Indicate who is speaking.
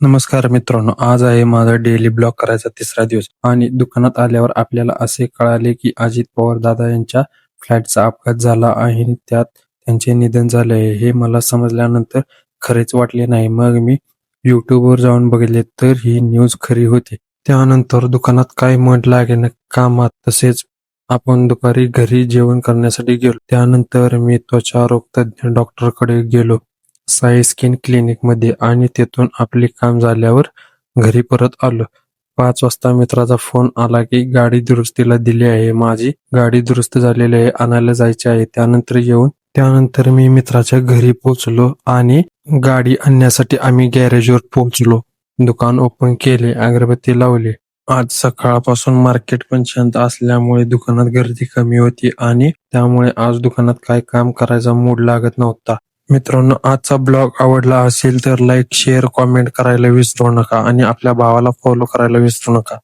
Speaker 1: नमस्कार मित्रांनो, आज आहे माझा डेली ब्लॉग करायचा तिसरा दिवस आणि दुकानात आल्यावर आपल्याला असे कळाले की अजित पवार दादा यांच्या फ्लॅटचा अपघात झाला आहे आणि त्यात त्यांचे निधन झाले आहे. हे मला समजल्यानंतर खरेच वाटले नाही. मग मी यूट्यूबवर जाऊन बघितले तर ही न्यूज खरी होती. त्यानंतर दुकानात काय मध लागेना कामात तसेच आपण दुपारी घरी जेवण करण्यासाठी गेलो. त्यानंतर मी त्वचा रोग तज्ञ डॉक्टरकडे गेलो. साई स्किन क्लिनिकमध्ये आणि तेथून आपले काम झाल्यावर घरी परत आलो. 5 वाजता मित्राचा फोन आला की गाडी दुरुस्तीला दिली आहे. माझी गाडी दुरुस्त झालेली आहे, आणायला जायचे आहे. त्यानंतर मी मित्राच्या घरी पोहोचलो आणि गाडी आणण्यासाठी आम्ही गॅरेजवर पोहोचलो. दुकान ओपन केले, अगरबत्ती लावली. आज सकाळपासून मार्केट पण शांत असल्यामुळे दुकानात गर्दी कमी होती आणि त्यामुळे आज दुकानात काय काम करायचा मूड लागत नव्हता. मित्रांनो, आजचा ब्लॉग आवडला असेल तर लाईक, शेअर, कॉमेंट करायला विसरू नका आणि आपल्या भावाला फॉलो करायला विसरू नका.